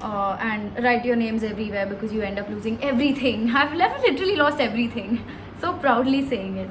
and write your names everywhere because you end up losing everything. I've literally lost everything. So proudly saying it.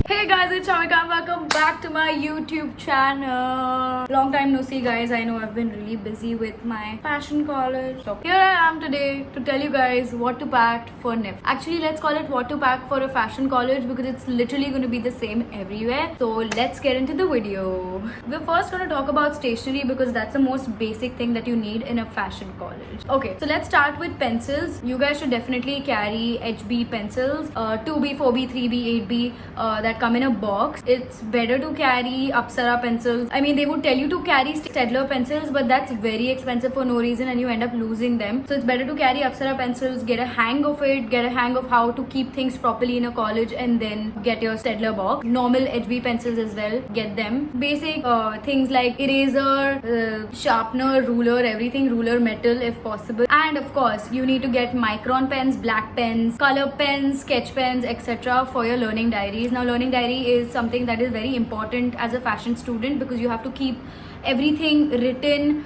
Hey guys, it's Shamika. Welcome back to my YouTube channel. Long time no see, guys. I know I've been really busy with my fashion college. So here I am today to tell you guys what to pack for NIF. Actually, let's call it what to pack for a fashion college because it's literally going to be the same everywhere. So let's get into the video. We're first going to talk about stationery because that's the most basic thing that you need in a fashion college. Okay, so let's start with pencils. You guys should definitely carry HB pencils, 2B, 4B, 3B, 8B that come in a box. It's better to carry Apsara pencils. I mean, they would tell you to carry Staedtler pencils, but that's very expensive for no reason and you end up losing them. So it's better to carry Apsara pencils, get a hang of it, get a hang of how to keep things properly in a college, and then get your Staedtler box. Normal HB pencils as well, get them. Basic things like eraser, sharpener, ruler, everything, ruler metal if possible. And of course, you need to get micron pens, black pens, color pens, sketch pens, etc. for your learning diaries. Now, learning diary is something that is very important as a fashion student because you have to keep everything written,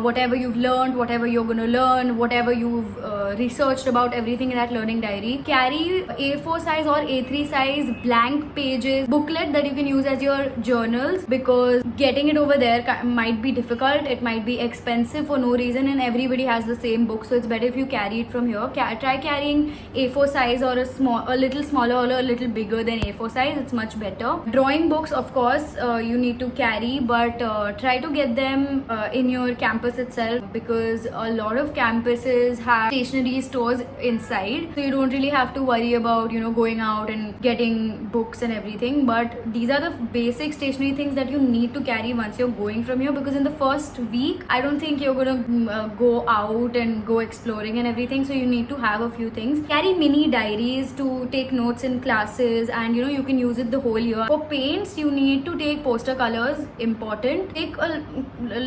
whatever you've learned, whatever you're going to learn, whatever you've researched about, everything in that learning diary. Carry A4 size or A3 size blank pages booklet that you can use as your journals because getting it over there might be difficult, it might be expensive for no reason, and everybody has the same book, so it's better if you carry it from here. Try carrying A4 size or a little smaller or a little bigger than A4 size, it's much better. Drawing books, of course, you need to carry, but try to get them in your campus itself because a lot of campuses have stationery stores inside, so you don't really have to worry about going out and getting books and everything. But these are the basic stationery things that you need to carry once you're going from here, because in the first week I don't think you're gonna go out and go exploring and everything, so you need to have a few things. Carry mini diaries to take notes in classes, and you can use it the whole year. For paints, you need to take poster colors, important. Take a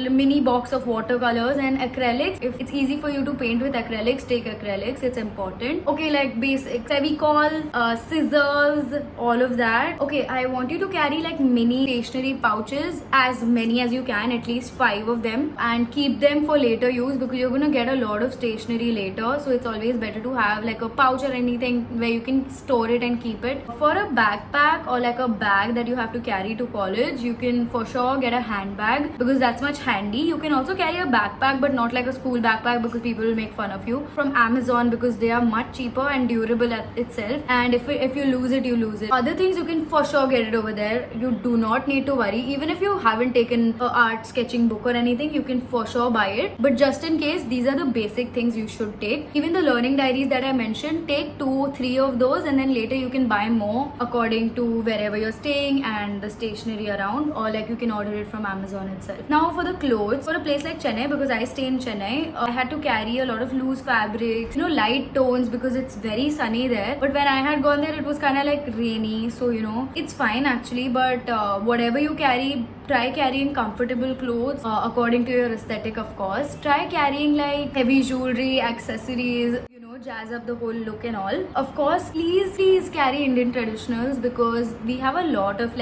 mini box of watercolors and acrylics. If it's easy for you to paint with acrylics, take acrylics, it's important. Okay, like basic Fevicol, scissors, all of that. Okay, I want you to carry like mini stationery pouches, as many as you can, at least 5 of them, and keep them for later use because you're gonna get a lot of stationery later, so it's always better to have like a pouch or anything where you can store it and keep it. For a backpack or like a bag that you have to carry to college, you can for sure get a handbag because that's much handy. You can also carry a backpack, but not like a school backpack because people will make fun of you, from Amazon because they are much cheaper and durable at itself, and if you lose it, you lose it. Other things, you can for sure get it over there. You do not need to worry. Even if you haven't taken an art sketching book or anything, you can for sure buy it, but just in case, these are the basic things you should take. Even the learning diaries that I mentioned, take 2-3 of those, and then later you can buy more according to wherever you're staying and the stationery around, or like you can order it from Amazon itself. Now for the clothes, for a place like Chennai, because I stay in Chennai, I had to carry a lot of loose fabrics, light tones because it's very sunny there. But when I had gone there, it was kind of like rainy, so it's fine actually. But whatever you carry, try carrying comfortable clothes according to your aesthetic, of course. Try carrying like heavy jewelry, accessories, jazz up the whole look and all. Of course, please carry Indian traditionals because we have a lot of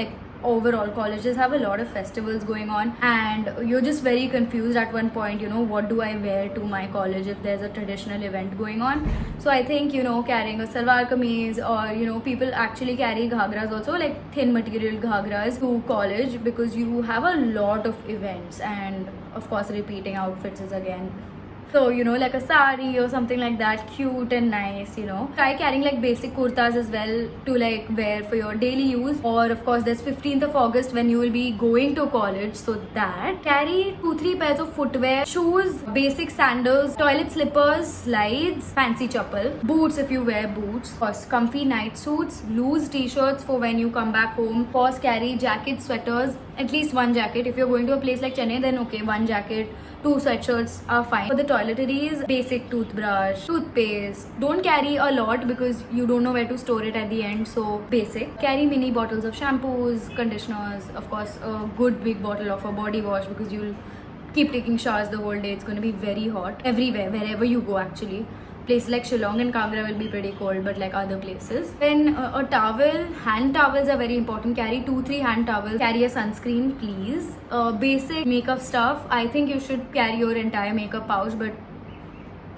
overall colleges have a lot of festivals going on, and you're just very confused at one point, what do I wear to my college if there's a traditional event going on. So I think carrying a salwar kameez, or people actually carry ghagras also, like thin material ghagras to college because you have a lot of events, and of course repeating outfits is again. So, like a sari or something like that, cute and nice, Try carrying like basic kurtas as well to like wear for your daily use. Or of course, there's 15th of August when you will be going to college. So that. Carry 2-3 pairs of footwear, shoes, basic sandals, toilet slippers, slides, fancy chappal, boots if you wear boots, of course, comfy night suits, loose t-shirts for when you come back home. Of course, carry jackets, sweaters, at least one jacket. If you're going to a place like Chennai, then okay, one jacket. 2 sweatshirts are fine. For the toiletries, basic toothbrush, toothpaste. Don't carry a lot because you don't know where to store it at the end, so basic. Carry mini bottles of shampoos, conditioners, of course a good big bottle of a body wash because you'll keep taking showers the whole day. It's going to be very hot everywhere, wherever you go actually. places like Shillong and Kangra will be pretty cold, but like other places. Then a towel, hand towels are very important. Carry 2-3 hand towels. Carry a sunscreen, please. Basic makeup stuff. I think you should carry your entire makeup pouch, but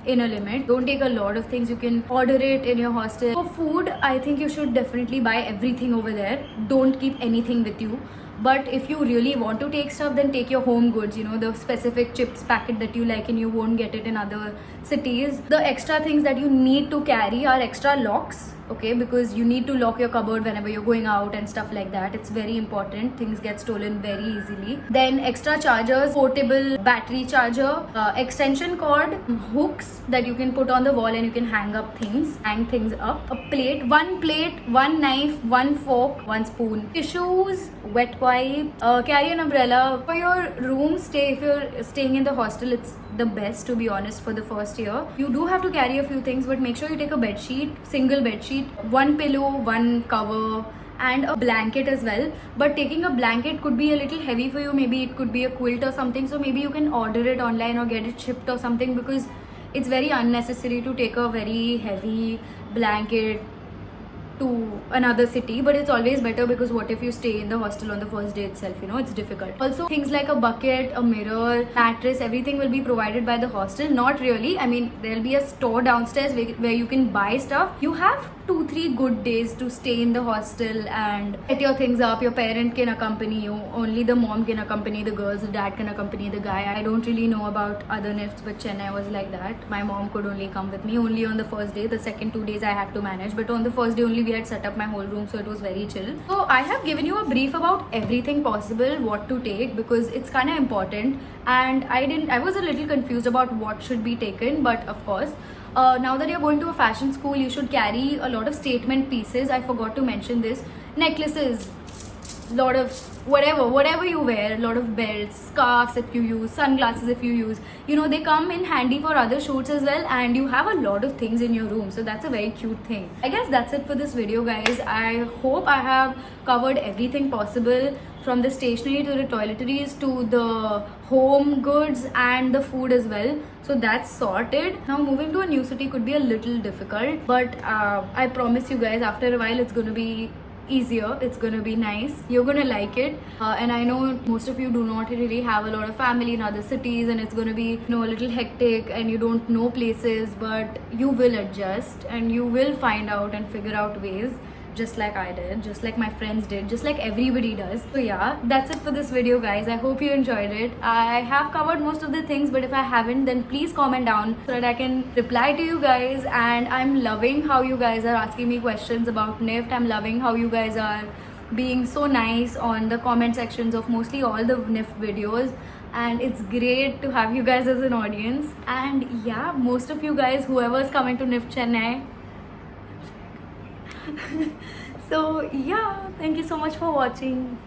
in a limit. Don't take a lot of things. You can order it in your hostel. For food, I think you should definitely buy everything over there. Don't keep anything with you. But if you really want to take stuff, then take your home goods, you know, the specific chips packet that you like and you won't get it in other cities. The extra things that you need to carry are extra locks, okay, because you need to lock your cupboard whenever you're going out and stuff like that. It's very important. Things get stolen very easily. Then extra chargers, portable battery charger, extension cord, hooks that you can put on the wall and you can hang things up, a plate, one knife, one fork, one spoon, tissues, wet wipe, carry an umbrella. For your room stay, if you're staying in the hostel, it's the best, to be honest, for the first year. You do have to carry a few things, but make sure you take a bed sheet, single bed sheet, one pillow, one cover, and a blanket as well. But taking a blanket could be a little heavy for you. Maybe it could be a quilt or something, so maybe you can order it online or get it shipped or something, because it's very unnecessary to take a very heavy blanket to another city. But it's always better, because what if you stay in the hostel on the first day itself, you know, it's difficult. Also, things like a bucket, a mirror, mattress, everything will be provided by the hostel. Not really, I mean, there'll be a store downstairs where you can buy stuff. You have 2-3 good days to stay in the hostel and get your things up. Your parent can accompany you, only the mom can accompany the girls, the dad can accompany the guy. I don't really know about other NIFTs, but Chennai was like that. My mom could only come with me only on the first day. The second 2 days I had to manage, but on the first day only we had set up my whole room, so it was very chill. So I have given you a brief about everything possible, what to take, because it's kind of important. And I was a little confused about what should be taken, but of course, now that you're going to a fashion school, you should carry a lot of statement pieces. I forgot to mention this. Necklaces, lot of whatever you wear, a lot of belts, scarves if you use, sunglasses if you use, you know, they come in handy for other shoots as well, and you have a lot of things in your room, so that's a very cute thing. I guess that's it for this video, guys. I hope I have covered everything possible, from the stationery to the toiletries to the home goods and the food as well. So that's sorted. Now moving to a new city could be a little difficult, but I promise you guys, after a while it's gonna be easier, it's gonna be nice, you're gonna like it. And I know most of you do not really have a lot of family in other cities, and it's gonna be, you know, a little hectic and you don't know places, but you will adjust and you will find out and figure out ways, just like I did, just like my friends did, just like everybody does. So yeah, that's it for this video, guys. I hope you enjoyed it. I have covered most of the things, but if I haven't, then please comment down so that I can reply to you guys. And I'm loving how you guys are asking me questions about NIFT. I'm loving how you guys are being so nice on the comment sections of mostly all the NIFT videos, and it's great to have you guys as an audience. And yeah, most of you guys, whoever's coming to NIFT Chennai, so yeah, thank you so much for watching.